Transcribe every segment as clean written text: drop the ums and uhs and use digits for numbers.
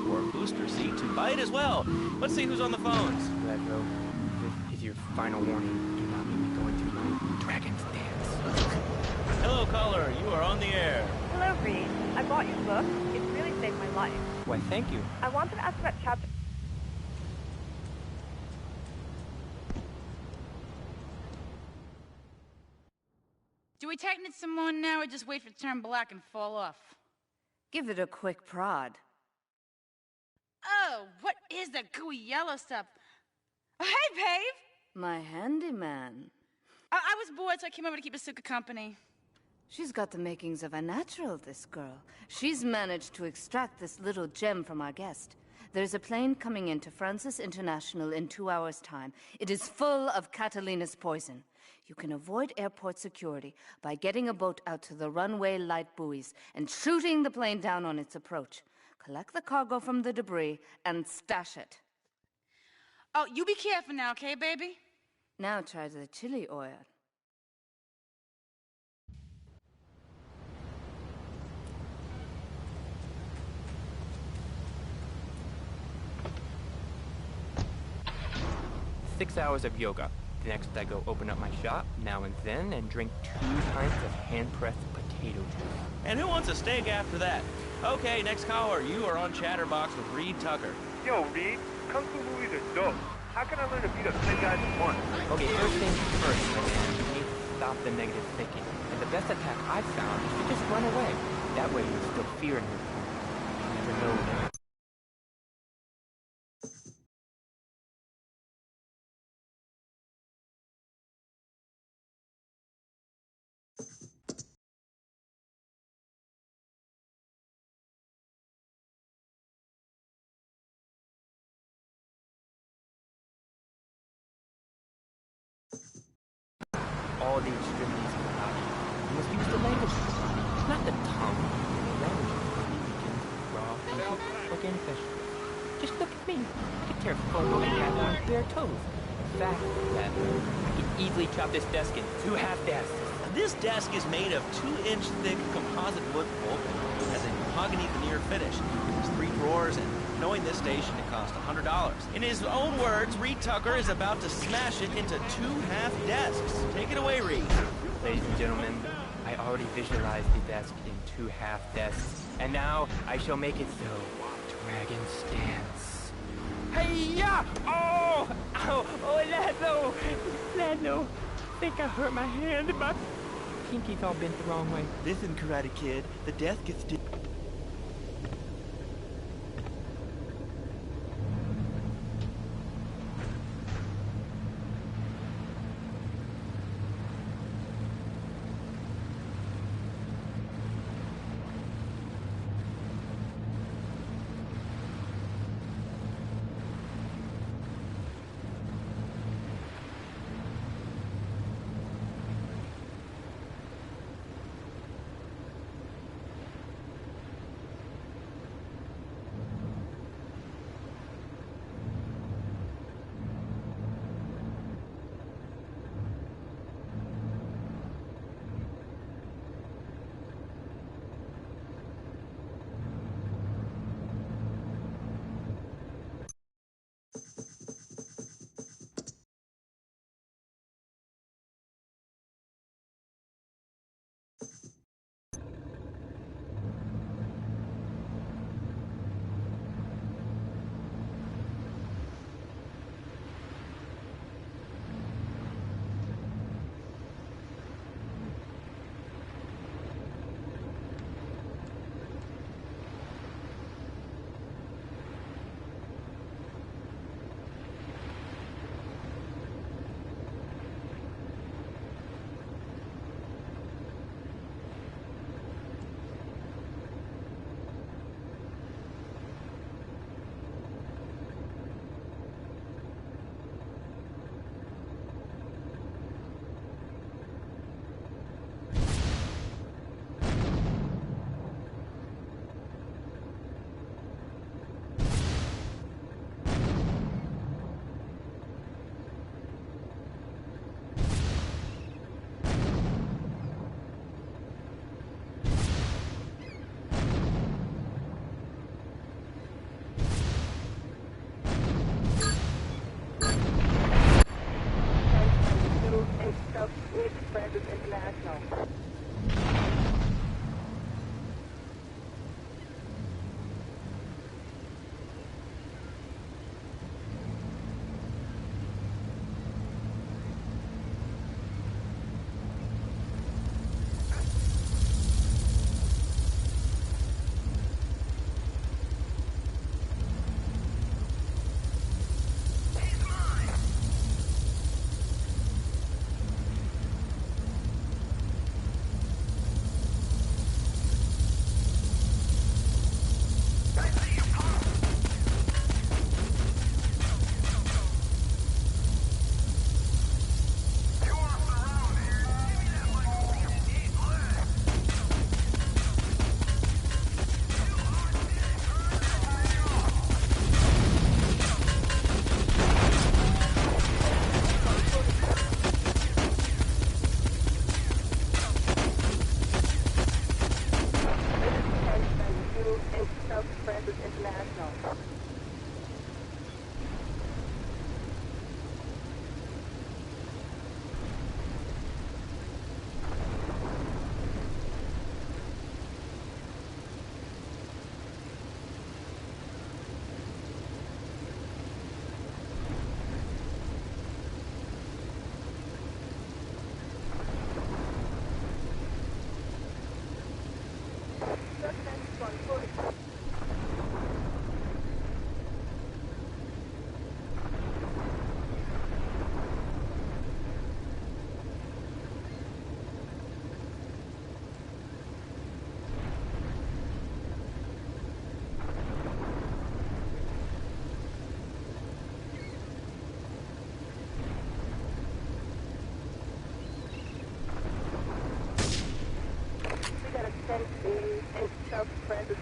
or booster seat to bite as well. Let's see who's on the phones. Retro, this is your final warning. Do not make me go into my dragon's dance. Hello, caller. You are on the air. Hello, Reed. I bought your book. It's really saved my life. Why, thank you. I wanted to ask about chapter... Do we tighten it some more now or just wait for it to turn black and fall off? Give it a quick prod. Oh, what is that gooey yellow stuff? Oh, hey, Pave! My handyman. I was bored, so I came over to keep Asuka company. She's got the makings of a natural, this girl. She's managed to extract this little gem from our guest. There's a plane coming into Francis International in 2 hours' time. It is full of Catalina's poison. You can avoid airport security by getting a boat out to the runway light buoys and shooting the plane down on its approach. Collect the cargo from the debris and stash it. Oh, you be careful now, okay, baby? Now try the chili oil. Six hours of yoga. Next, I go open up my shop now and then and drink 2 pints of hand-pressed potato juice. And who wants a steak after that? Okay, next caller. You are on Chatterbox with Reed Tucker. Yo, Reed, Kung Fu movies are dope. How can I learn to beat up 10 guys at once? Okay, first things first, my man. You need to stop the negative thinking. And the best attack I've found is to just run away. That way you instill fear in your opponent. You never know. All the extremities of the body. You must use the language of the body, not the tongue. The language of the body begins with raw, uncooked, organic vegetables. Just look at me. I can tear a full-grown cat on bare toes. The fact that I can easily chop this desk in 2 half desks. This desk is made of 2-inch thick composite wood pulp and has a mahogany veneer finish. It has 3 drawers, and knowing this station, it cost $100. In his own words, Reed Tucker is about to smash it into 2 half desks. Take it away, Reed. Ladies and gentlemen, I already visualized the desk in 2 half desks, and now I shall make it so. Dragon stance. Hey-ya! Oh! Ow! Oh, Laszlo! Laszlo! I think I hurt my hand. My pinky's all bent the wrong way. Listen, Karate Kid, the desk is still... South Francis International. South Francis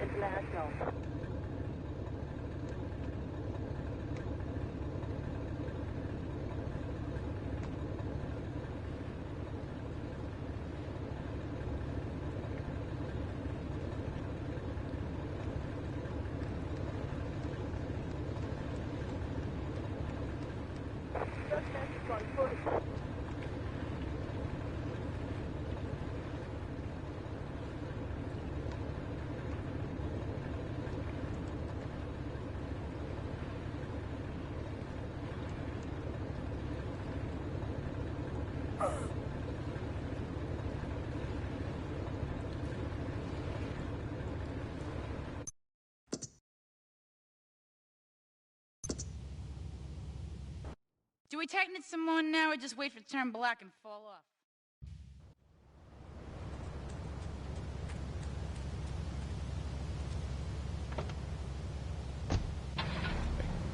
International. Do we tighten it some more now or just wait for it to turn black and fall off?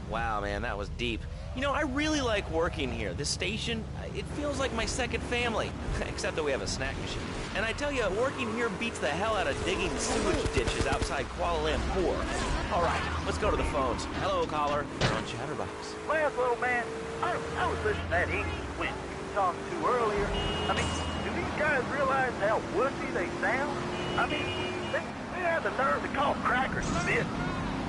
Wow, man, that was deep. You know, I really like working here. This station, it feels like my second family. Except that we have a snack machine. And I tell you, working here beats the hell out of digging sewage ditches outside Kuala Lumpur. All right, let's go to the phones. Hello, caller. You're on Chatterbox. Well, little man, I was listening to that English wimp you talked to earlier. I mean, do these guys realize how wussy they sound? I mean, they have the nerve to call crackers bits.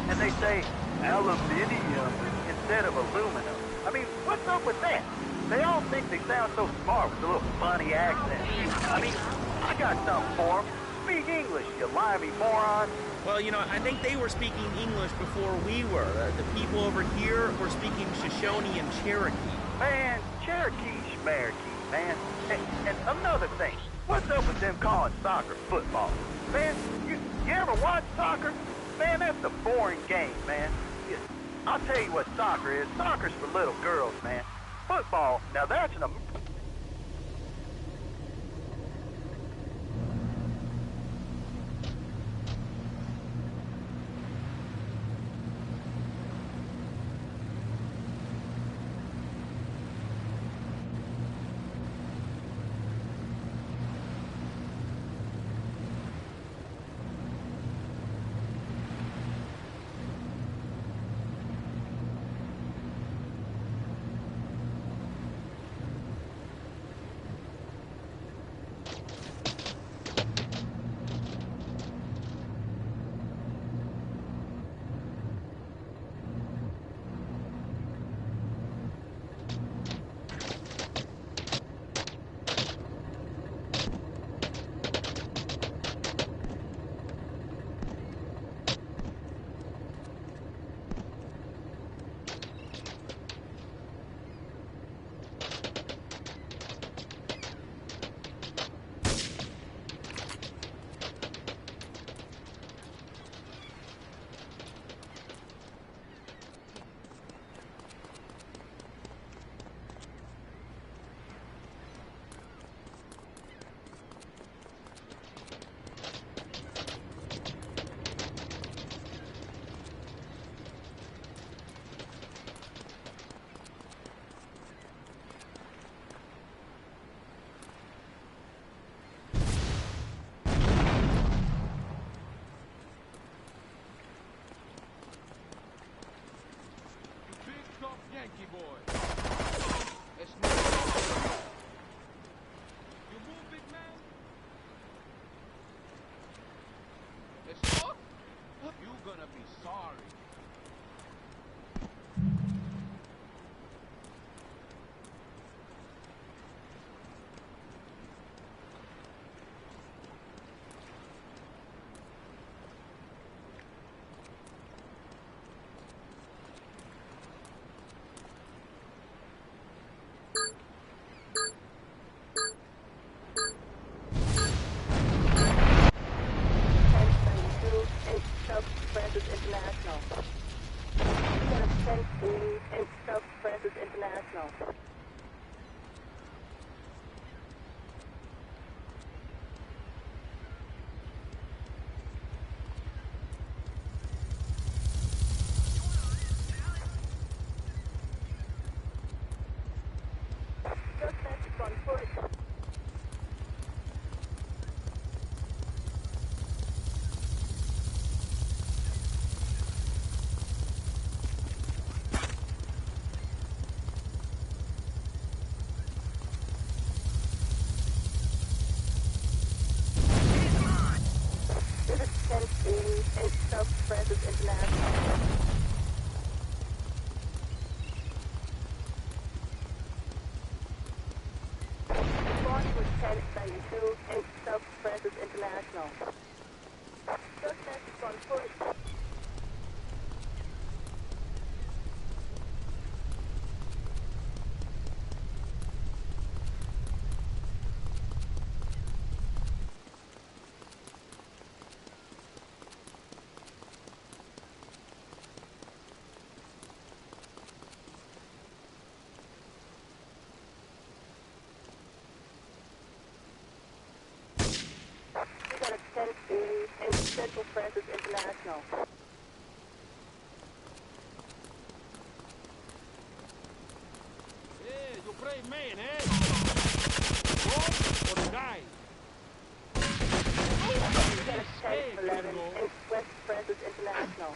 And they say aluminium instead of aluminum. I mean, what's up with that? They all think they sound so smart with a little funny accent. I mean, I got something for them. Speak English, you limey moron. Well, you know, I think they were speaking English before we were. The people over here were speaking Shoshone and Cherokee. Man, Cherokee, Schmerokee, man. And another thing, what's up with them calling soccer football? Man, you ever watch soccer? Man, that's a boring game, man. I'll tell you what soccer is. Soccer's for little girls, man. Football, now that's an... gonna be sorry. Central Francis International. Yeah, you brave man, eh? Walk or die? Tank 11 in West Francis International.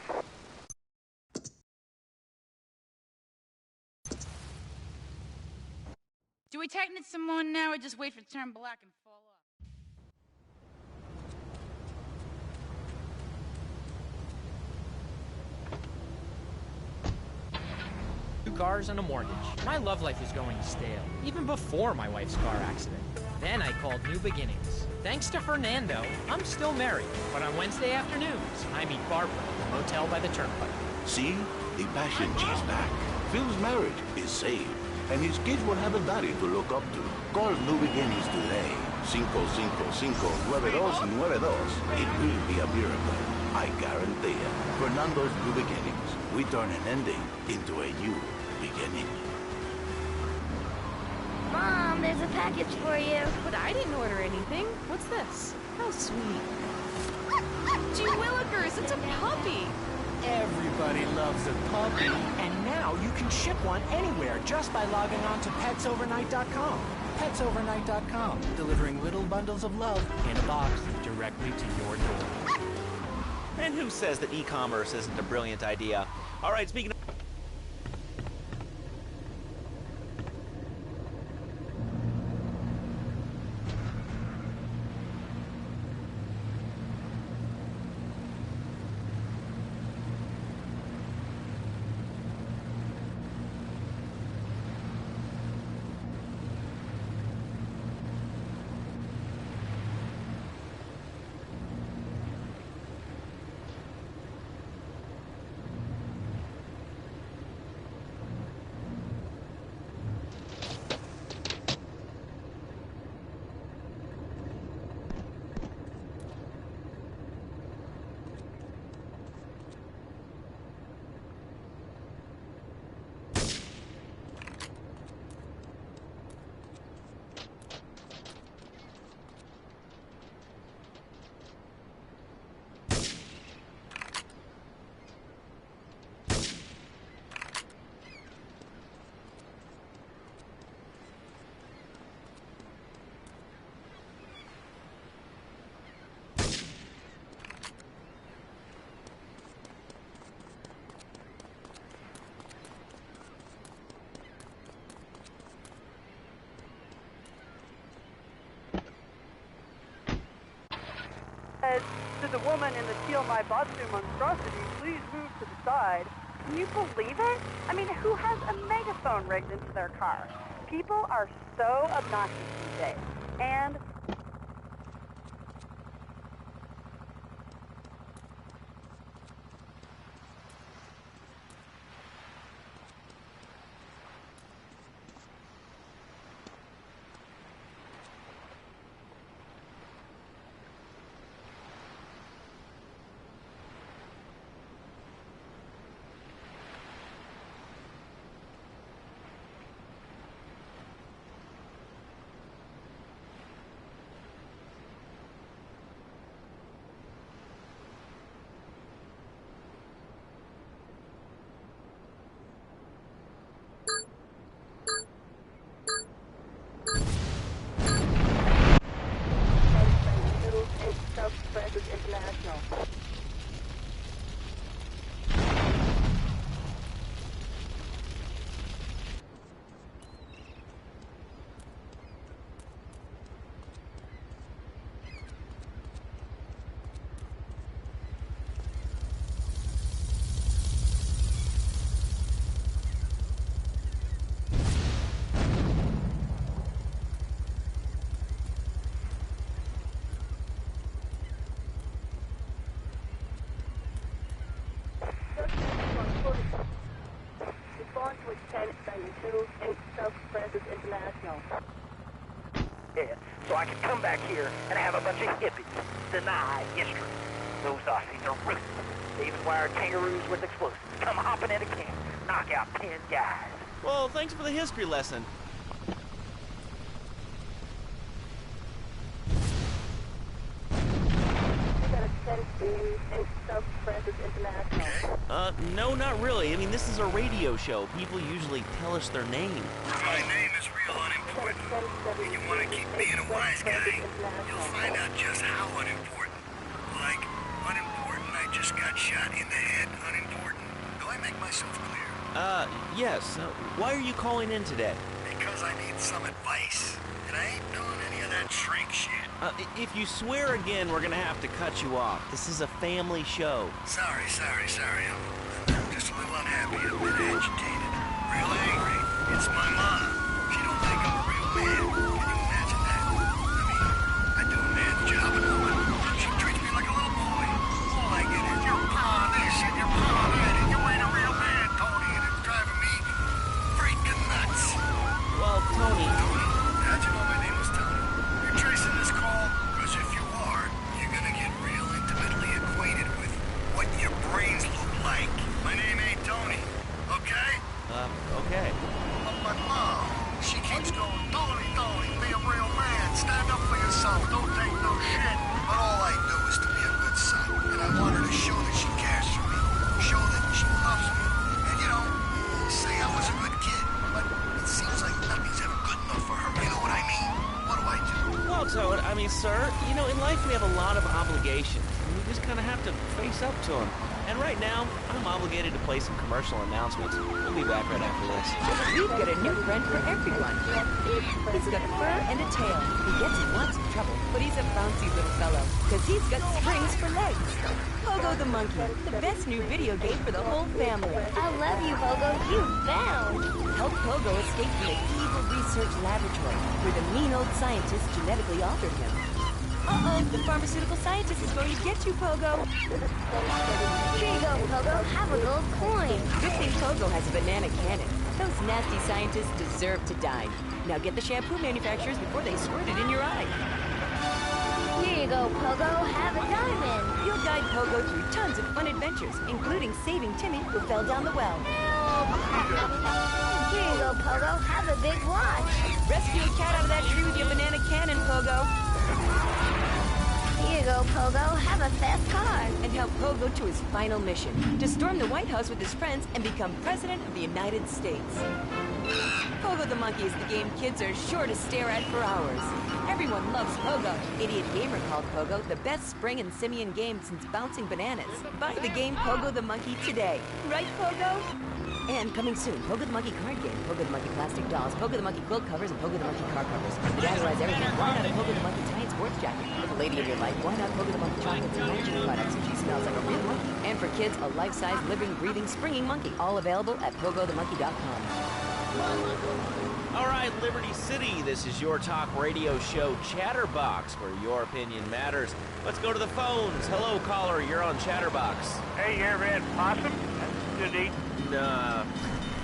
Do we technit some more now or just wait for it to turn black and fall off? Two cars and a mortgage. My love life was going stale, even before my wife's car accident. Then I called New Beginnings. Thanks to Fernando, I'm still married. But on Wednesday afternoons, I meet Barbara at the motel by the turnpike. See? The passion G's back. Phil's marriage is saved, and his kids will have a daddy to look up to. Call New Beginnings today. 555-9292. It will be a miracle. I guarantee it. Fernando's New Beginnings. We turn an ending into a new beginning. Mom, there's a package for you. But I didn't order anything. What's this? How sweet. Gee Willikers, it's a puppy. Everybody loves a puppy. And now you can ship one anywhere just by logging on to petsovernight.com. Petsovernight.com, delivering little bundles of love in a box directly to your door. And who says that e-commerce isn't a brilliant idea? All right, speaking of... says, to the woman in the Steal My Batsu monstrosity, please move to the side. Can you believe it? I mean, who has a megaphone rigged into their car? People are so obnoxious these days. And International. Yeah, so I can come back here and have a bunch of hippies deny history. Those Aussies are ruthless. They even wired kangaroos with explosives. Come hopping into camp, knock out 10 guys. Well, thanks for the history lesson. No, not really. I mean, this is a radio show. People usually tell us their name. My name is real unimportant. And you want to keep being a wise guy, you'll find out just how unimportant. Like, unimportant, I just got shot in the head, unimportant. Do I make myself clear? Yes. Why are you calling in today? Because I need some advice. And I ain't doing any of that shrink shit. If you swear again, we're gonna have to cut you off. This is a family show. Sorry. I'm just a little unhappy. I've been agitated. Real angry. It's my mom. She don't think I'm a real man. Can you imagine that? I mean, I do a man's job and woman. She treats me like a little boy. All I get is your paw this and your paw that, and you ain't a real man, Tony, and it's driving me freaking nuts. Well, Tony... How'd you know my name was Tony? You're tracing this call? Because if you are, you're gonna get real intimately acquainted with what your brains look like. My name ain't Tony, okay? Okay. But my mom, she keeps going, Tony, be a real man. Stand up for yourself. Don't take no shit. But all I do is to be a good son. And I want her to show that she cares for me. Show that she loves me. And, you know, say I was a good kid. But it seems like nothing's ever good enough for her. You know what I mean? What do I do? Well, Toad, I mean, sir, you know, in life we have a lot of obligations. And we just kind of have to face up to them. And right now, I'm obligated to play some commercial announcements. We'll be back right after this. We've got a new friend for everyone. He's got fur and a tail. He gets in lots of trouble, but he's a bouncy little fellow, because he's got springs for legs. Pogo the Monkey, the best new video game for the whole family. I love you, Pogo. You found. Help Pogo escape from the evil research laboratory, where the mean old scientist genetically altered him. Uh-oh, the pharmaceutical scientist is going to get you, Pogo. Here you go, Pogo. Have a gold coin. Good thing Pogo has a banana cannon. Those nasty scientists deserve to die. Now get the shampoo manufacturers before they squirt it in your eye. Here you go, Pogo. Have a diamond. You'll guide Pogo through tons of fun adventures, including saving Timmy, who fell down the well. Here you go, Pogo. Have a big watch. Rescue a cat out of that tree with your banana cannon, Pogo. Here you go, Pogo. Have a fast car. And help Pogo to his final mission, to storm the White House with his friends and become President of the United States. Pogo the Monkey is the game kids are sure to stare at for hours. Everyone loves Pogo. Idiot Gamer called Pogo the best spring and simian game since bouncing bananas. Buy the game Pogo the Monkey today. Right, Pogo? And coming soon, Pogo the Monkey card game, Pogo the Monkey plastic dolls, Pogo the Monkey quilt covers, and Pogo the Monkey car covers. The guy who has everything. Why not a Pogo the Monkey tie and sport sports jacket. For the lady in your life, why not Pogo the Monkey chocolates and hygiene products so she smells like a real monkey? And for kids, a life-size, living, breathing, springing monkey. All available at pogothemonkey.com. All right, Liberty City, this is your talk radio show Chatterbox, where your opinion matters. Let's go to the phones. Hello, caller, you're on Chatterbox. Hey, you ever had possum? That's good eating. Nah,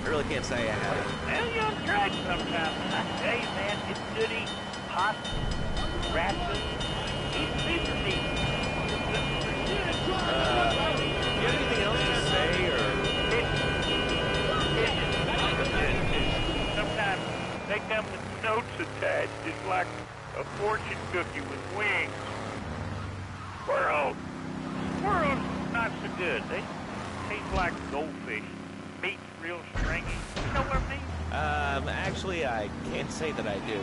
I really can't say I have. Well, you ought to try it sometime. I tell you, man, it's good eating. Possum, rats, even lizard meat. Do you have anything else to say, or...? Sometimes they come with notes attached, just like a fortune cookie with wings. Squirrels, not so good. They taste like goldfish. Meat's real stringy. You know what I mean? Actually, I can't say that I do.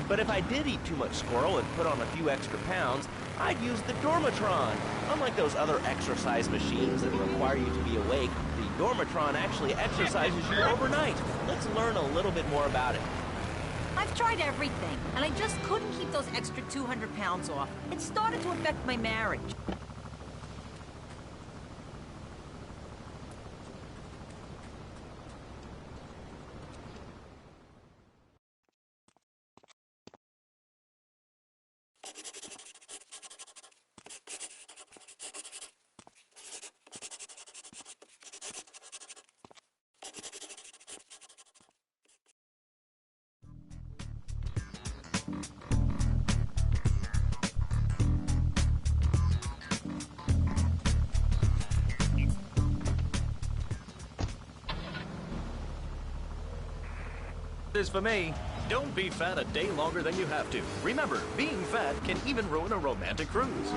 But if I did eat too much squirrel and put on a few extra pounds, I'd use the Dormatron. Unlike those other exercise machines that require you to be awake, the Dormatron actually exercises you overnight. Let's learn a little bit more about it. I've tried everything, and I just couldn't keep those extra 200 pounds off. It started to affect my marriage. Is for me. Don't be fat a day longer than you have to. Remember, being fat can even ruin a romantic cruise.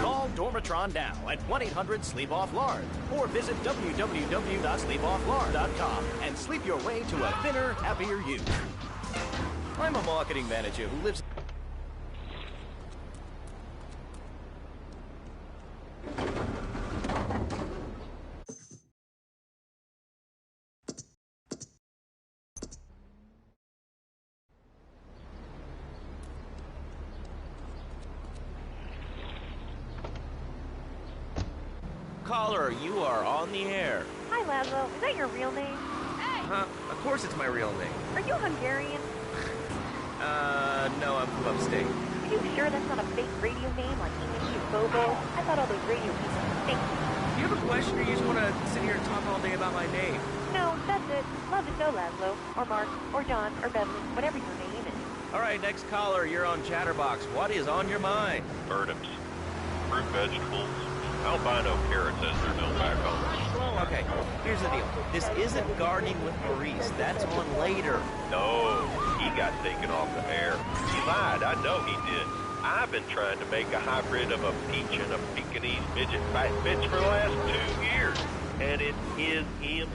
Call Dormatron now at 1-800-SLEEP-OFF-LARD or visit www.sleepofflard.com and sleep your way to a thinner, happier you. I'm a marketing manager who lives... Caller, you are on the air. Hi, Laszlo. Is that your real name? Huh? Of course it's my real name. Are you Hungarian? No, I'm from upstate. Are you sure that's not a fake radio name like English Bobo? I thought all those radio people were fake. Do you have a question, or you just want to sit here and talk all day about my name? No, that's it. Love the show, Laszlo. Or Mark. Or John. Or Beverly. Whatever your name is. All right, next caller, you're on Chatterbox. What is on your mind? Turnips, fruit vegetables, albino carrots as they're known back home. Okay, here's the deal. This isn't Gardening with Maurice. That's on later. No, he got taken off the air. He lied. I know he did. I've been trying to make a hybrid of a peach and a Pekingese midget fat bitch for the last 2 years. And it is him.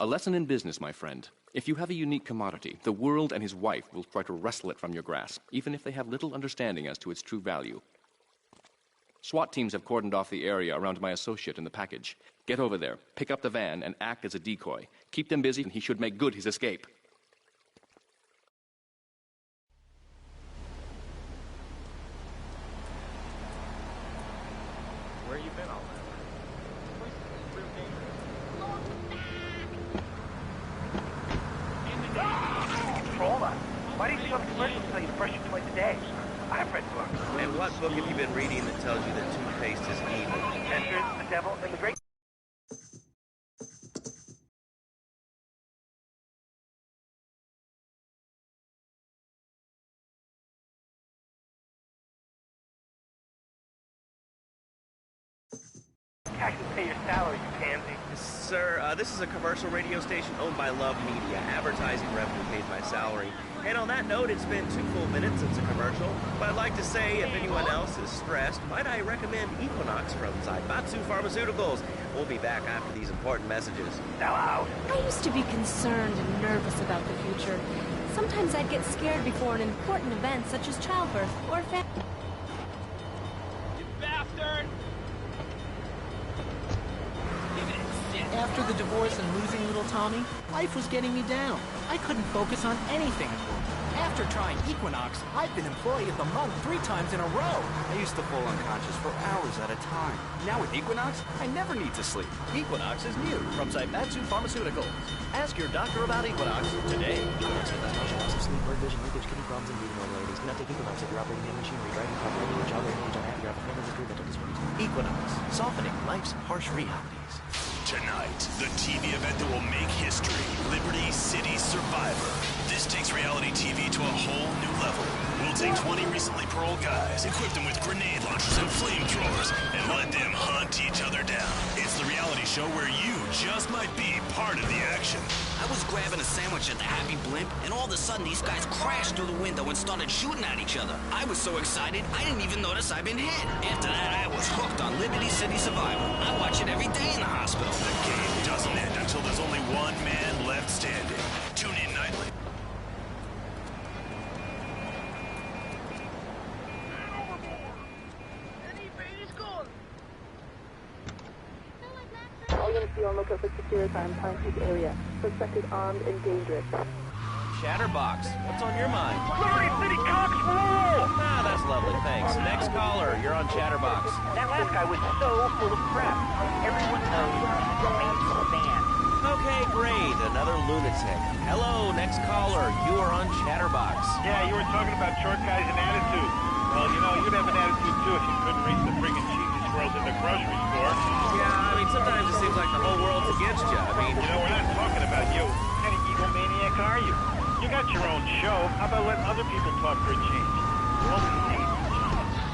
A lesson in business, my friend. If you have a unique commodity, the world and his wife will try to wrestle it from your grasp, even if they have little understanding as to its true value. SWAT teams have cordoned off the area around my associate in the package. Get over there, pick up the van, and act as a decoy. Keep them busy, and he should make good his escape. Where you been all that? Controller, why do you see on the commercials tell you to brush your toys a day? I've read books. And what book have you been reading that tells you that toothpaste is evil? Adventures, the Devil, and the Great... I can pay your salary, you pansy. Sir, this is a commercial radio station owned by Love Media. Advertising revenue pays my salary. And on that note, it's been 2 full minutes since a commercial. But I'd like to say, if anyone else is stressed, might I recommend Equinox from Zaibatsu Pharmaceuticals. We'll be back after these important messages. Now out. I used to be concerned and nervous about the future. Sometimes I'd get scared before an important event such as childbirth or family. You bastard! After the divorce and losing little Tommy, life was getting me down. I couldn't focus on anything at work. After trying Equinox, I've been Employee of the Month 3 times in a row. I used to fall unconscious for hours at a time. Now with Equinox, I never need to sleep. Equinox is new from Zaibatsu Pharmaceuticals. Ask your doctor about Equinox today. Equinox can cause loss of sleep, blurred vision, leakage, kidney problems, and breathing irregularities. Do not take Equinox if you're operating heavy machinery, driving a car, running a job, or engaged on active or have a family history of mental disorders. Equinox, softening life's harsh realities. Tonight, the TV event that will make history, Liberty City Survivor. This takes reality TV to a whole new level. We'll take 20 recently paroled guys, equip them with grenade launchers and flamethrowers, and let them hunt each other down. It's the reality show where you just might be part of the action. I was grabbing a sandwich at the Happy Blimp, and all of a sudden these guys crashed through the window and started shooting at each other. I was so excited, I didn't even notice I'd been hit. After that, I was hooked on Liberty City Survivor. I watch it every day in the hospital. The game doesn't end until there's only one man left standing. Tune in nightly. All units be on lookout for secure time, Pine Peak area. Suspected armed and dangerous. Chatterbox, what's on your mind? Liberty City Cox rule! Ah, that's lovely, thanks. Next caller, you're on Chatterbox. That last guy was so full of crap. Everyone knows he's a faithful fan. Okay, great. Another lunatic. Hello, next caller. You are on Chatterbox. Yeah, you were talking about short guys and attitude. Well, you know, you'd have an attitude too if you couldn't reach the friggin' cheapest squirrels in the grocery store. Yeah, I mean, sometimes it seems like the whole world's against you. I mean, you know, we're not talking about you. What kind of egomaniac are you? You got your own show. How about letting other people talk for a change?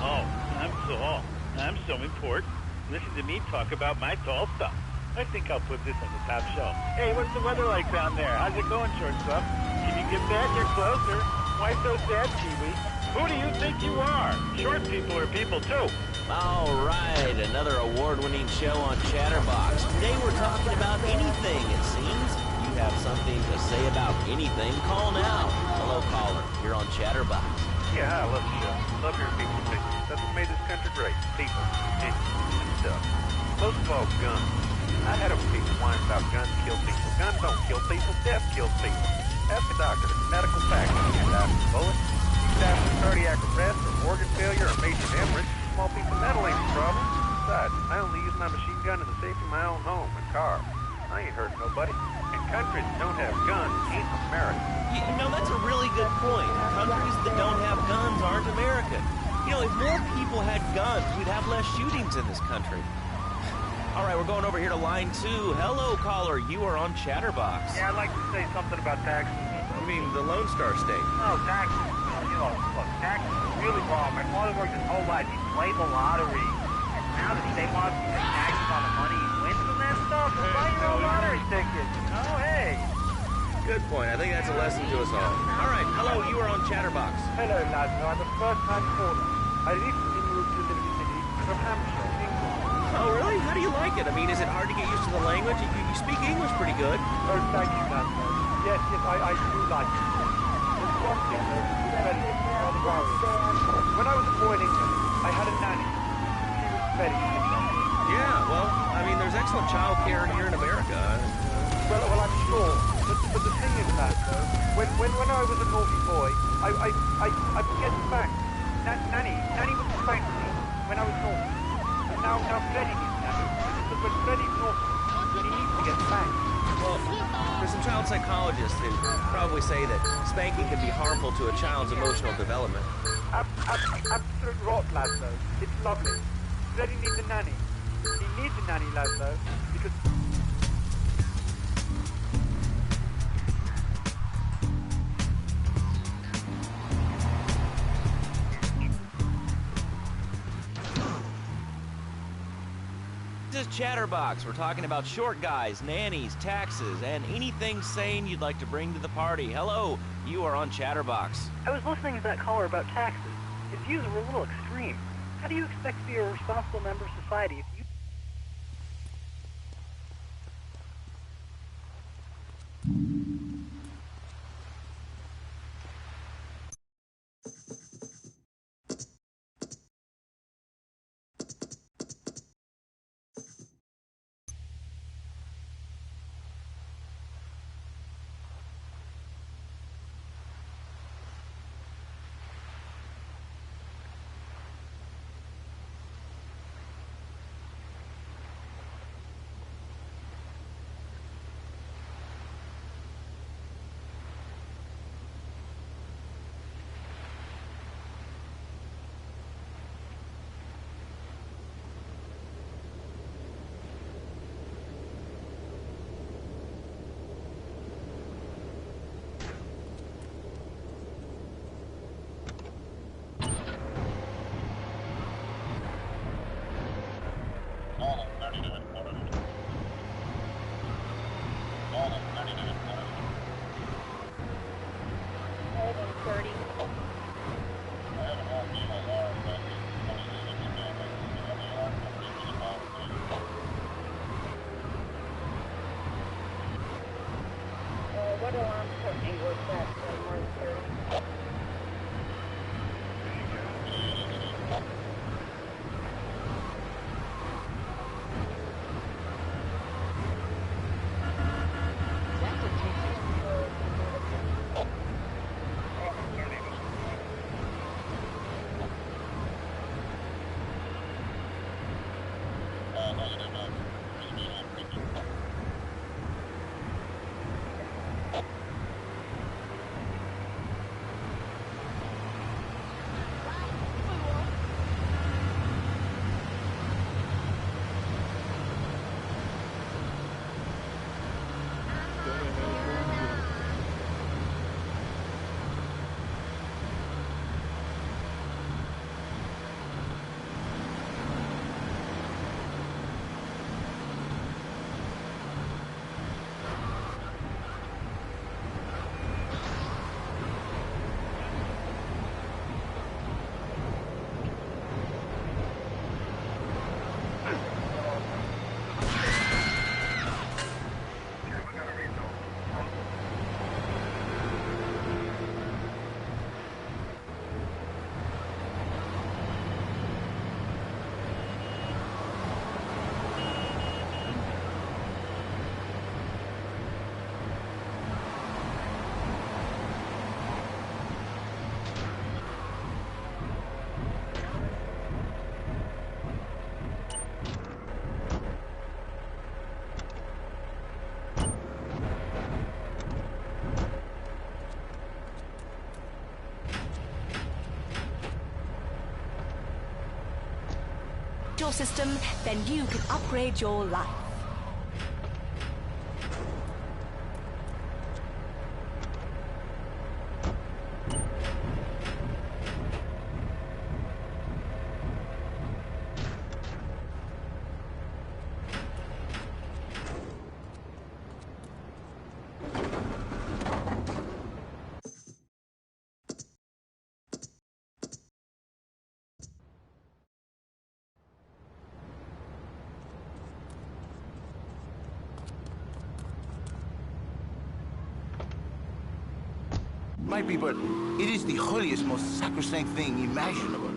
Oh, I'm so important. Listen to me talk about my tall stuff. I think I'll put this on the top shelf. Hey, what's the weather like down there? How's it going, shortstop? Can you get that? You're closer. Why so sad, Kiwi? Who do you think you are? Short people are people, too. all right, another award-winning show on Chatterbox. Today we're talking about anything, it seems. You have something to say about anything, call now. Hello, caller. You're on Chatterbox. Yeah, I love the show. Love your people opinions. That's what made this country great. People, opinions, and stuff. Most of all, guns. I had a people whine about guns kill people. Guns don't kill people. Death kills people. Ask a doctor. It's a medical fact. You can't die from a bullet. You can die from cardiac arrest or organ failure or major hemorrhage. Small piece of metal ain't a problem. Besides, I only use my machine gun in the safety of my own home and car. I ain't hurting nobody. And countries that don't have guns ain't America. You know, that's a really good point. Countries that don't have guns aren't American. You know, if more people had guns, we'd have less shootings in this country. All right, we're going over here to line 2. Hello, caller. You are on Chatterbox. Yeah, I'd like to say something about taxes. You mean the Lone Star State? No, taxes. You know, look, taxes is really wrong. My father worked his whole life. He played the lottery. And now the state wants to pay taxes on the money he wins from that stuff. Well, buy your own lottery tickets. Oh, hey. Good point. I think that's a lesson to us all. All right, hello. You are on Chatterbox. Hello, lads. I'm a first-time caller. I recently moved to Liberty City from Hampshire, England. Oh, really? How do you like it? I mean, is it hard to get used to the language? You speak English pretty good. Oh, thank you, Master. Yes, I do like it. There's one thing, though, very rather worrying. When I was a boy in England, I had a nanny. She was very tender. Yeah, well, I mean, there's excellent child care here in America. Well, I'm sure. But the thing is, Master, when I was a naughty boy, I would get spanked. Nanny would spank me when I was naughty. And now Freddy needs Nanny. Because when Freddy's naughty, then he needs to get spanked. Well, there's some child psychologists who probably say that spanking can be harmful to a child's emotional development. Absolute rot, Laszlo. It's lovely. Freddy needs a nanny. He needs a nanny, Laszlo, because... This is Chatterbox. We're talking about short guys, nannies, taxes, and anything sane you'd like to bring to the party. Hello, you are on Chatterbox. I was listening to that caller about taxes. His views were a little extreme. How do you expect to be a responsible member of society if you... What alarm company was that? More than 30? Your system, then you can upgrade your life. My people, it is the holiest, most sacrosanct thing imaginable,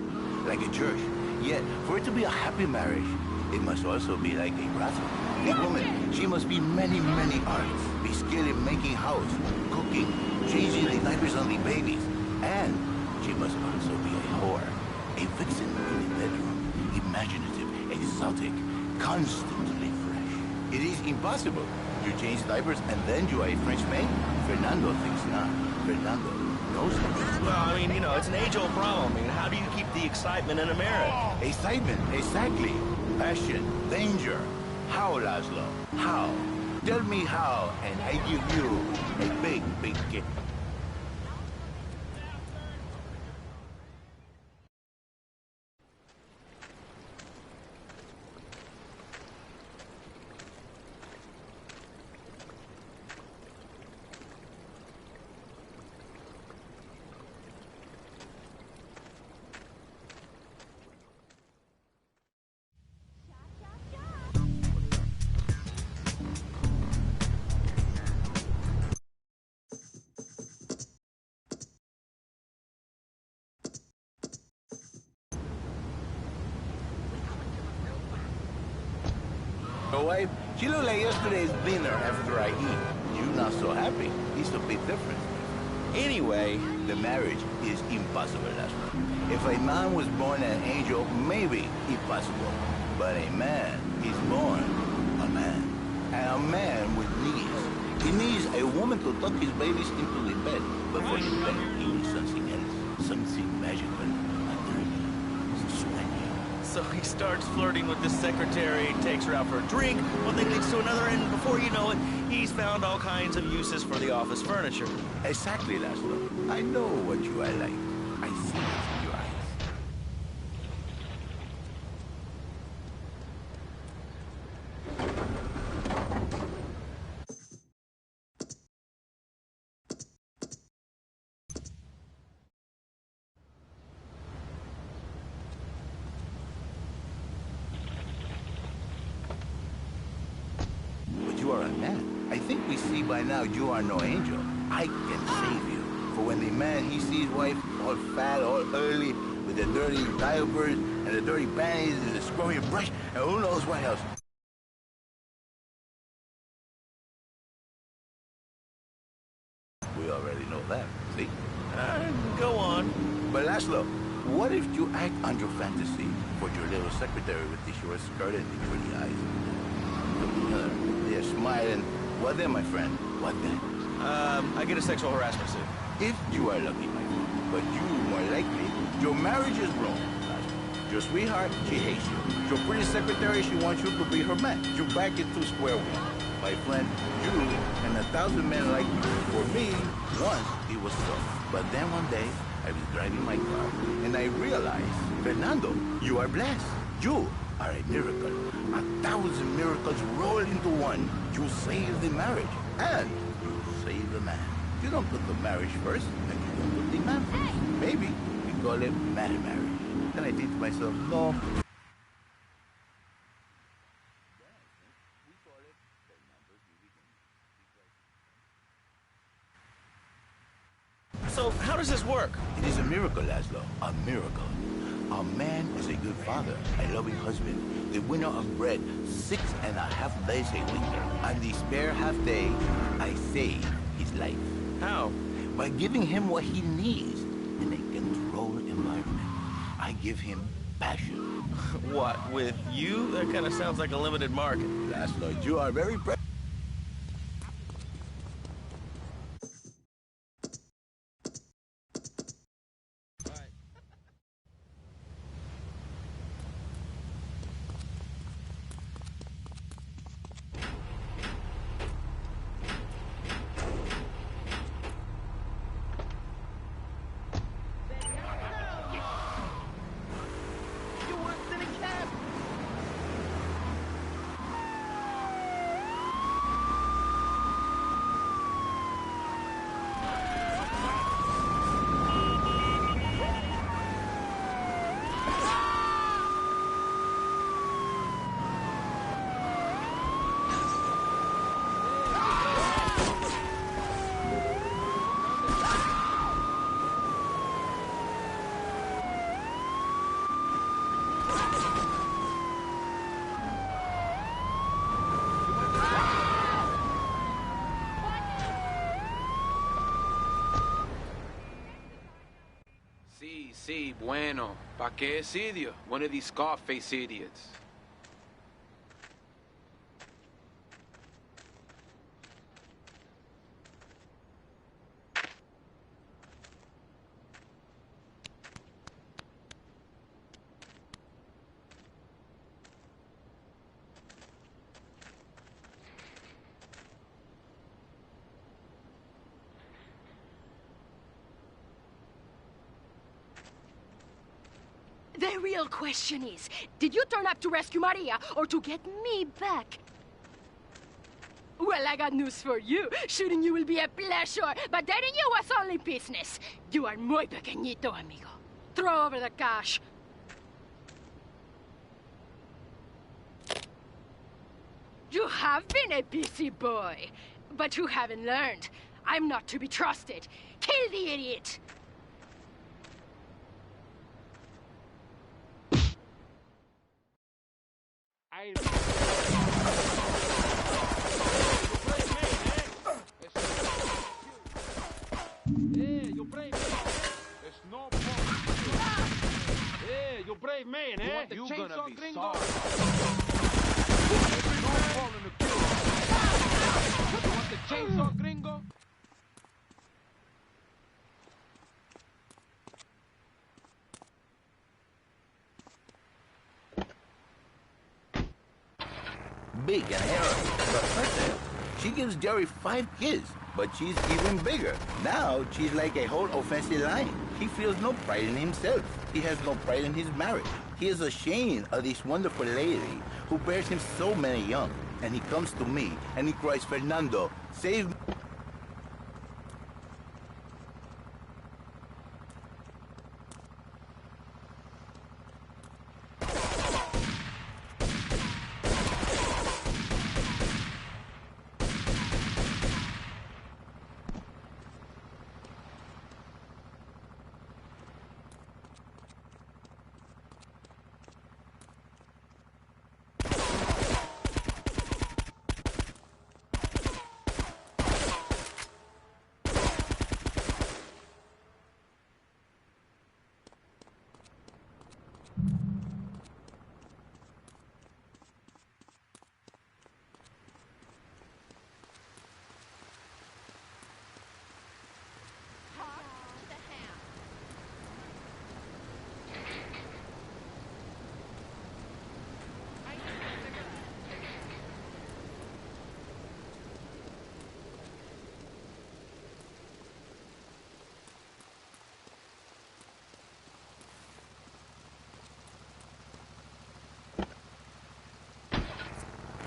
like a church. Yet, for it to be a happy marriage, it must also be like a brothel. A woman, she must be many, many arts, be skilled in making house, cooking, changing the diapers on the babies, and she must also be a whore, a vixen in the bedroom, imaginative, exotic, constantly fresh. It is impossible. You change diapers and then you are a French maid? Fernando thinks not. Fernando knows it. Well, I mean, you know, it's an age-old problem. I mean, how do you keep the excitement in a marriage? Excitement, exactly. Passion, danger. How, Laszlo? How? Tell me how, and I give you a big, big kick. Your wife, she looked like yesterday's dinner after I eat. You not so happy. It's a big difference. Anyway, the marriage is impossible, Laszlo. If a man was born an angel, maybe impossible. But a man is born a man. And a man with needs. He needs a woman to tuck his babies into the bed. But for his bed, he needs something else. Something magical. So he starts flirting with the secretary, takes her out for a drink, one thing leads to another, and before you know it, he's found all kinds of uses for the office furniture. Exactly, Laszlo. I know what you are like. I see it in your eyes. You are a man. I think we see by now you are no angel. I can save you. For when the man, he sees wife all fat, all early, with the dirty diapers, and the dirty panties, and the scrubby brush, and who knows what else. We already know that, see? Go on. But Laszlo, what if you act on your fantasy for your little secretary with the short skirt and the pretty eyes? They're smiling. What then, my friend? What then? I get a sexual harassment suit. If you are lucky, my friend. But you, more likely, your marriage is wrong. Your sweetheart, she hates you. Your pretty secretary, she wants you to be her man. You back into square one. My friend, you and 1,000 men like you. For me, once it was so. But then one day, I was driving my car, and I realized, Fernando, you are blessed. You are a miracle. 1,000 miracles roll into one. You save the marriage, and you save the man. You don't put the marriage first, and you don't put the man first. Maybe we call it man marriage. Then I think to myself, no. So, how does this work? It is a miracle, Laszlo. A miracle. A man is a good father, a loving husband, the winner of bread 6.5 days a week. On the spare half day, I save his life. How? By giving him what he needs in a controlled environment. I give him passion. What, with you? That kind of sounds like a limited market. Laszlo, you are very Bueno, ¿pa' qué es idiot? One of these Scarface idiots. The real question is, did you turn up to rescue Maria or to get me back? Well, I got news for you. Shooting you will be a pleasure, but dating you was only business. You are muy pequeñito, amigo. Throw over the cash. You have been a busy boy, but you haven't learned. I'm not to be trusted. Kill the idiot! Hey, you brave man, eh? It's no problem. Hey, you brave man, eh? You gonna be sorry. There's no problem to kill. You want the chainsaw, gringo? Big and hairy, but listen, she gives Jerry 5 kids, but she's even bigger. Now, she's like a whole offensive line. He feels no pride in himself. He has no pride in his marriage. He is ashamed of this wonderful lady who bears him so many young. And he comes to me, and he cries, Fernando, save me.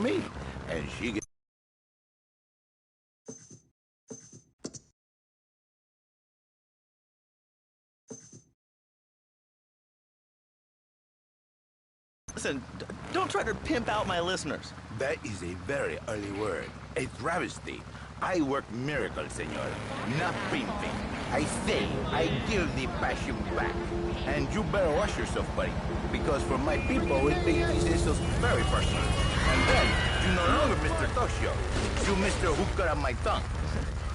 Me, and she gets... Listen, don't try to pimp out my listeners. That is a very early word. A travesty. I work miracles, senor, not pimping. I say, I give the passion back. And you better watch yourself, buddy, because for my people, it takes these insults very personal. And then, you no longer Mr. Talk Show. You Mr. Who Cut Out My Tongue.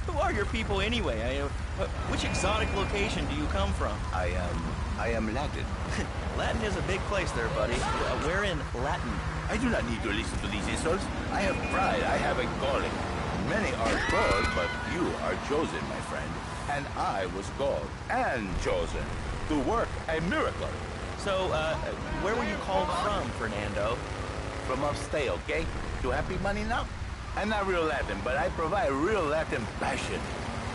Who are your people anyway? Which exotic location do you come from? I am Latin. Latin is a big place there, buddy. We're in Latin. I do not need to listen to these insults. I have pride. I have a calling. Many are called, but you are chosen, my friend. And I was called and chosen to work a miracle. So, where were you called from, Fernando? From upstate, okay? You happy money now? I'm not real Latin, but I provide real Latin passion.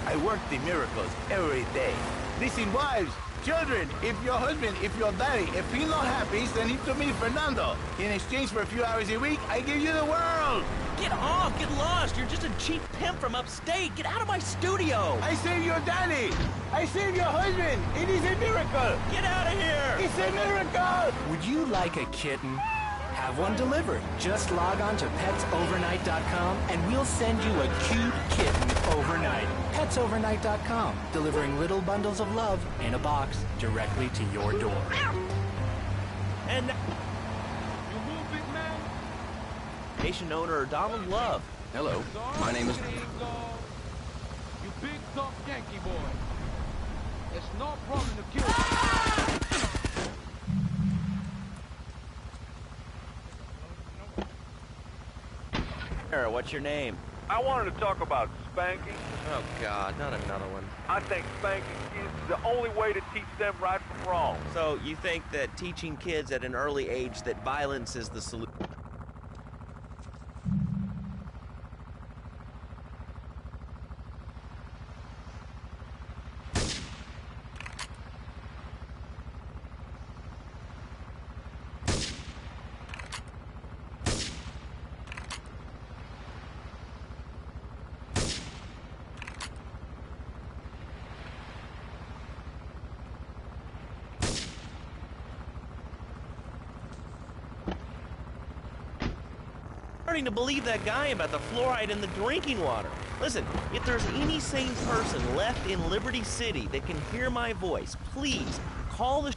I work the miracles every day. Listen, wives, children, if your husband, if your daddy, if he's not happy, send him to me, Fernando. In exchange for a few hours a week, I give you the world. Get off! Get lost! You're just a cheap pimp from upstate! Get out of my studio! I save your daddy! I save your husband! It is a miracle! Get out of here! It's a miracle! Would you like a kitten? Have one delivered. Just log on to petsovernight.com and we'll send you a cute kitten overnight. Petsovernight.com, delivering little bundles of love in a box directly to your door. And... you move, big man? Station owner Donald Love. Hello, my name is... You big tough Yankee boy. It's no problem to kill. What's your name? I wanted to talk about spanking. Oh, God, not another one. I think spanking kids is the only way to teach them right from wrong. So, you think that teaching kids at an early age that violence is the solution? Starting to believe that guy about the fluoride in the drinking water. Listen, if there's any sane person left in Liberty City that can hear my voice, please call the...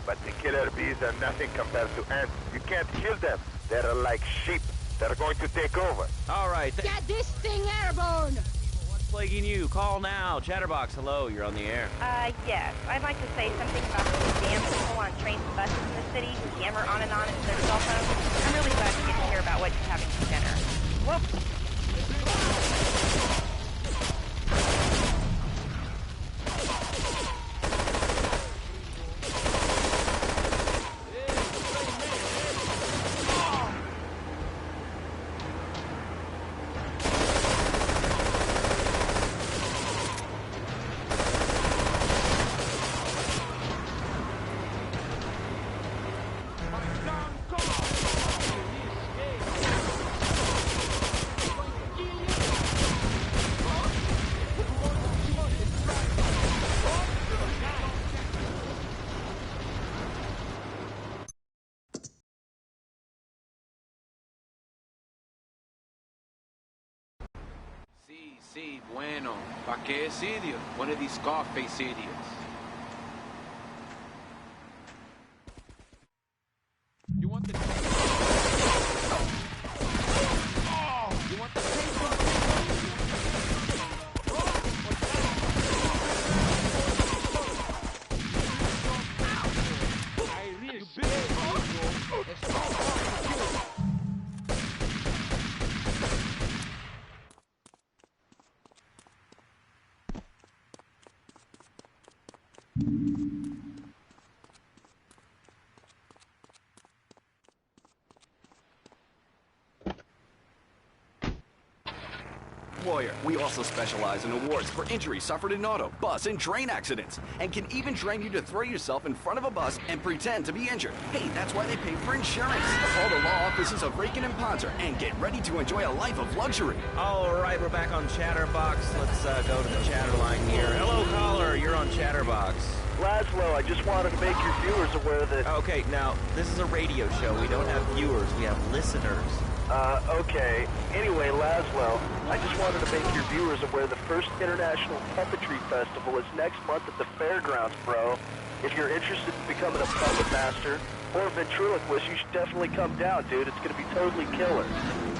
But the killer bees are nothing compared to ants. You can't kill them. They're like sheep. They're going to take over. All right. Get this thing airborne! What's plaguing you? Call now. Chatterbox, hello. You're on the air. Yes. I'd like to say something about those damn people on trains and buses in the city who yammer on and on into their cell phones. I'm really glad you get to hear about what you're having for dinner. Whoops. Sí, bueno. ¿Pa qué es idiot? One of these Scarface idiots. You want the... Oh! You want the... Warrior, we also specialize in awards for injuries suffered in auto, bus, and train accidents, and can even train you to throw yourself in front of a bus and pretend to be injured. Hey, that's why they pay for insurance. Call the law offices of Rakin and Ponzer and get ready to enjoy a life of luxury. All right, we're back on Chatterbox. Let's go to the chatter line here. Hello, caller. You're on Chatterbox. Laszlo, I just wanted to make your viewers aware that... Okay, now, this is a radio show. We don't have viewers. We have listeners. Okay. Anyway, Laszlo, I just wanted to make your viewers aware the first International Puppetry Festival is next month at the fairgrounds, bro. If you're interested in becoming a puppet master or a ventriloquist, you should definitely come down, dude. It's gonna be totally killer.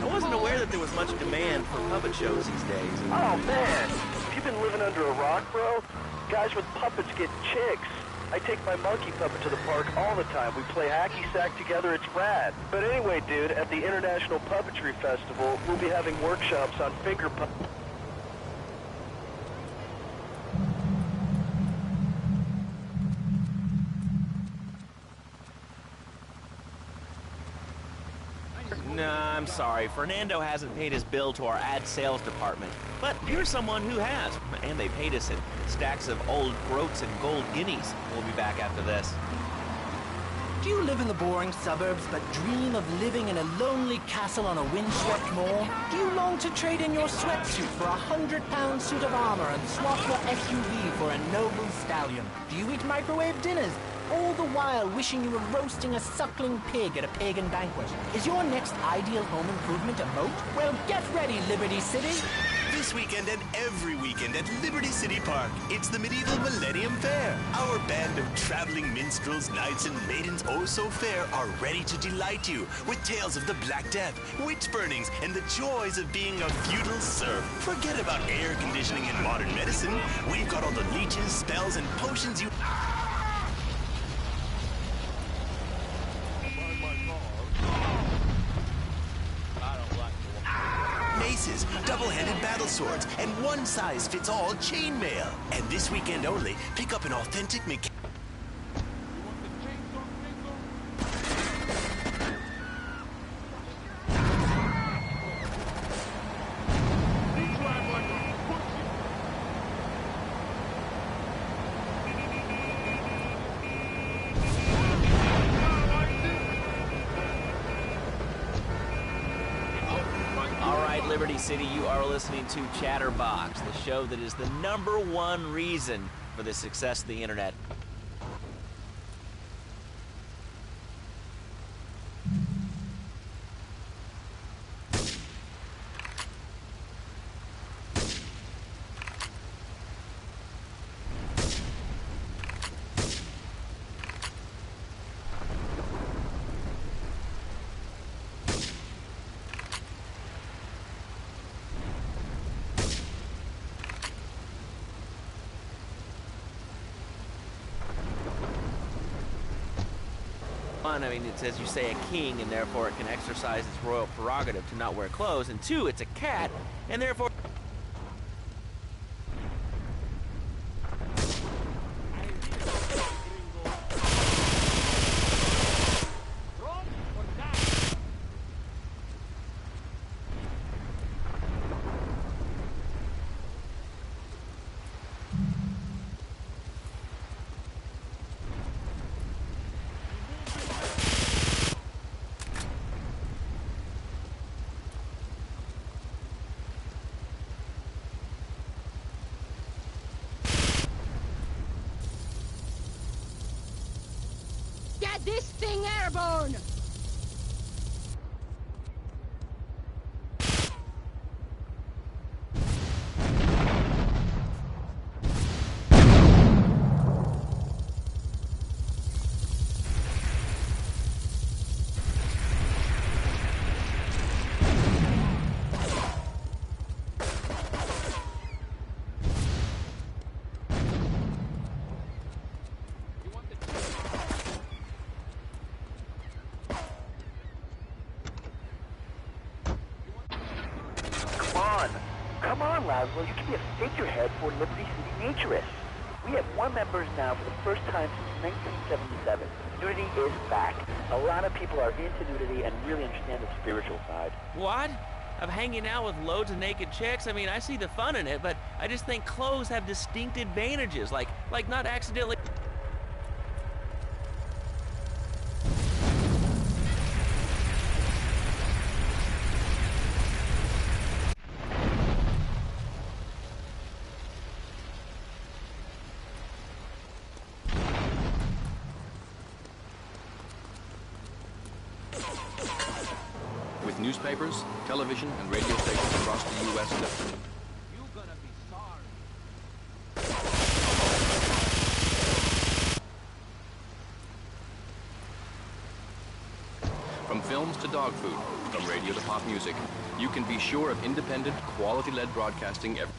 I wasn't aware that there was much demand for puppet shows these days. Oh, man. Have you been living under a rock, bro? Guys with puppets get chicks. I take my monkey puppet to the park all the time. We play hacky sack together. It's rad. But anyway, dude, at the International Puppetry Festival, we'll be having workshops on finger puppets. Nah, I'm sorry. Fernando hasn't paid his bill to our ad sales department. But here's someone who has. And they paid us in stacks of old groats and gold guineas. We'll be back after this. Do you live in the boring suburbs but dream of living in a lonely castle on a windswept moor? Do you long to trade in your sweatsuit for a 100-pound suit of armor and swap your SUV for a noble stallion? Do you eat microwave dinners, all the while wishing you were roasting a suckling pig at a pagan banquet? Is your next ideal home improvement a moat? Well, get ready, Liberty City! This weekend and every weekend at Liberty City Park, it's the Medieval Millennium Fair. Our band of traveling minstrels, knights, and maidens oh so fair are ready to delight you with tales of the Black Death, witch burnings, and the joys of being a feudal serf. Forget about air conditioning and modern medicine. We've got all the leeches, spells, and potions you... Maces, double-handed battle swords, and one-size-fits-all chainmail. And this weekend only, pick up an authentic mechanic. Liberty City, you are listening to Chatterbox, the show that is the #1 reason for the success of the internet. I mean, it's, as you say, a king, and therefore it can exercise its royal prerogative to not wear clothes. And 2, it's a cat, and therefore... This thing airborne! Come on, Laszlo, you can be a figurehead for Liberty City Naturists. We have 1 members now for the first time since 1977. Nudity is back. A lot of people are into nudity and really understand the spiritual side. What? Of hanging out with loads of naked chicks? I mean, I see the fun in it, but I just think clothes have distinct advantages, like not accidentally... With newspapers, television, and radio stations across the U.S. You're gonna be sorry. From films to dog food, from radio to pop music, you can be sure of independent, quality-led broadcasting every...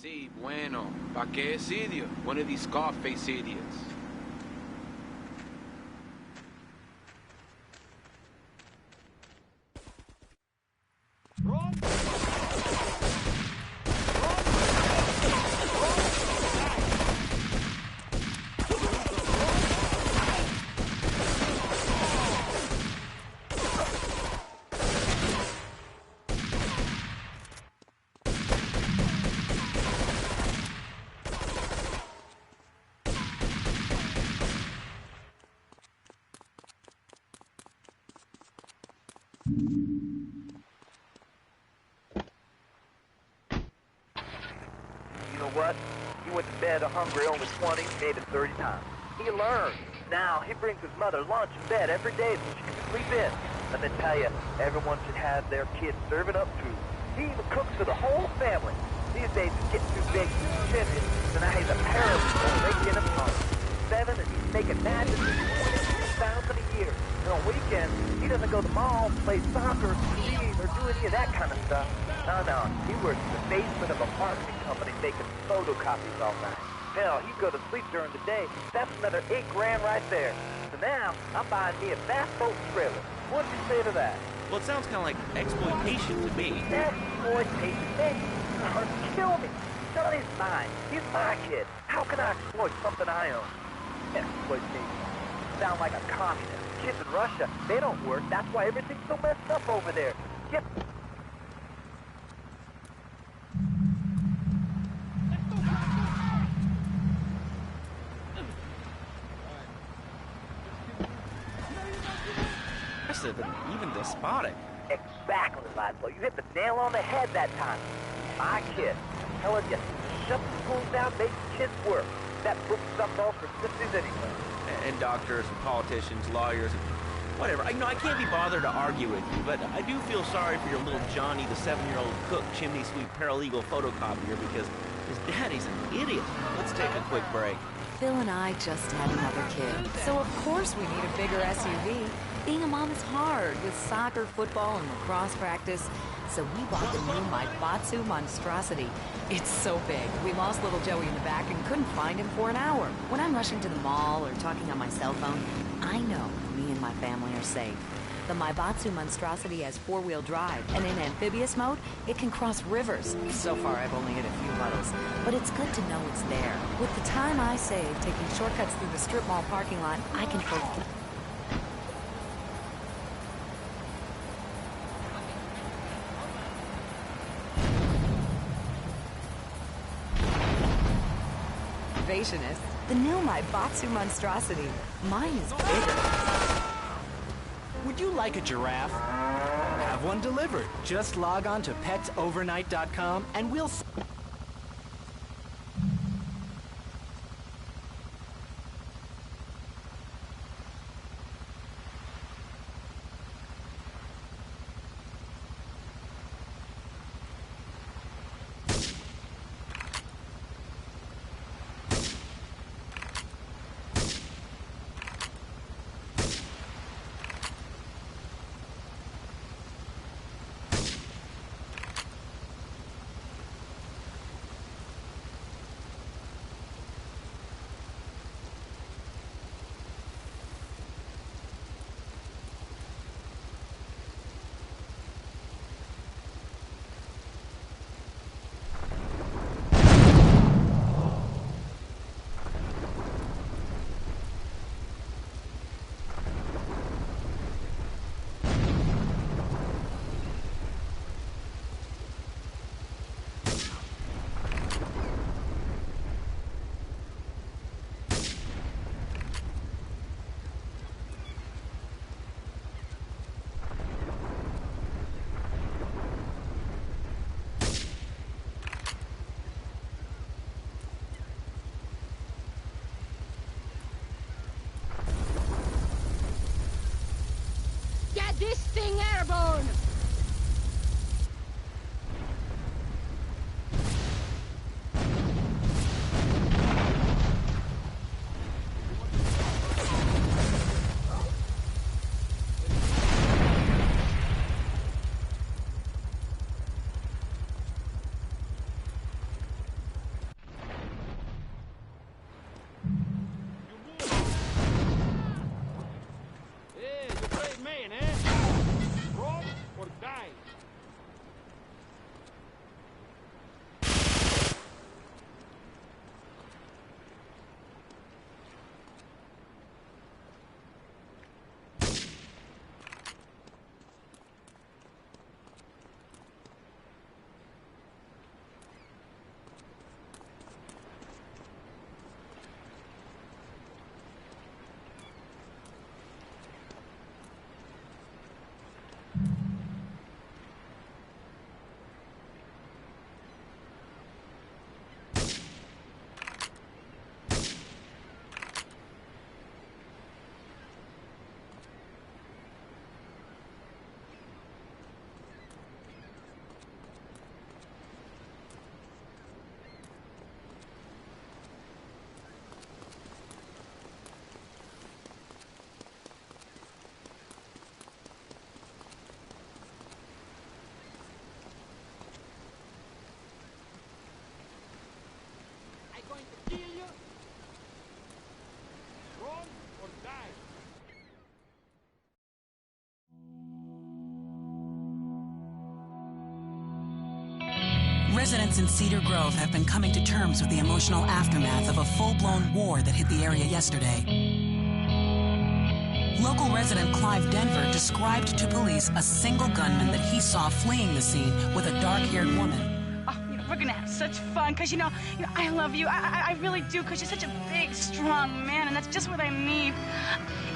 Sí, bueno. ¿Pa qué es idiot? One of these Scarface idiots. You know what? He went to bed hungry only 20, maybe 30 times. He learned. Now, he brings his mother lunch in bed every day so she can sleep in. Let me tell you, everyone should have their kids serving up food. He even cooks for the whole family. These days, he's getting too big to do chimney, so now he's a paralegal making him home. 7, and he's making matches for $22,000 a year. And on weekends, he doesn't go to the mall, play soccer, skiing, or do any of that kind of stuff. No, he works in the basement of a marketing company making photocopies all night. Hell, he'd go to sleep during the day. That's another $8 grand right there. So now, I'm buying me a fast boat trailer. What'd you say to that? Well, it sounds kind of like exploitation to me. Exploitation? Hey, kill me. Johnny's mine. He's my kid. How can I exploit something I own? Exploitation. Sound like a communist. Kids in Russia, they don't work. That's why everything's so messed up over there. Get... Must have been even despotic. Exactly, Laszlo. You hit the nail on the head that time. My kid. I'm telling you, shut the schools down, make kids work. That book something else for sissies anyway. And doctors and politicians, lawyers, and whatever. I can't be bothered to argue with you, but I do feel sorry for your little Johnny, the 7-year-old cook, chimney sweep, paralegal photocopier, because his daddy's an idiot. Let's take a quick break. Phil and I just had another kid, so of course we need a bigger SUV. Being a mom is hard with soccer, football, and lacrosse practice. So we bought the new Maibatsu monstrosity. It's so big, we lost little Joey in the back and couldn't find him for an hour. When I'm rushing to the mall or talking on my cell phone, I know me and my family are safe. The Maibatsu monstrosity has 4-wheel drive, and in amphibious mode, it can cross rivers. So far, I've only hit a few puddles, but it's good to know it's there. With the time I save taking shortcuts through the strip mall parking lot, I can focus. The new Maibatsu monstrosity. Mine is bigger. Would you like a giraffe? Have one delivered. Just log on to petsovernight.com and we'll... Get this thing airborne! Residents in Cedar Grove have been coming to terms with the emotional aftermath of a full-blown war that hit the area yesterday. Local resident Clive Denver described to police a single gunman that he saw fleeing the scene with a dark-haired woman. Oh, we're gonna have such fun, because, you know, I love you. I really do, because you're such a big, strong man, and that's just what I need.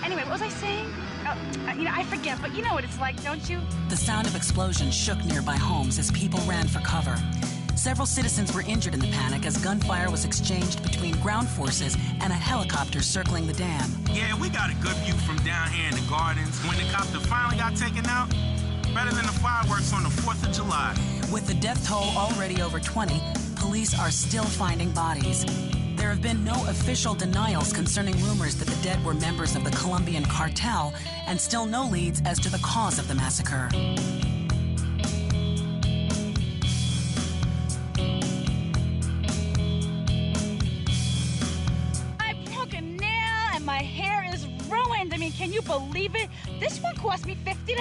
Anyway, what was I saying? I forget, but you know what it's like, don't you? The sound of explosions shook nearby homes as people ran for cover. Several citizens were injured in the panic as gunfire was exchanged between ground forces and a helicopter circling the dam. Yeah, we got a good view from down here in the gardens. When the copter finally got taken out, better than the fireworks on the 4th of July. With the death toll already over 20, police are still finding bodies. There have been no official denials concerning rumors that the dead were members of the Colombian cartel, and still no leads as to the cause of the massacre. I broke a nail and my hair is ruined. I mean, can you believe it? This one cost me $50.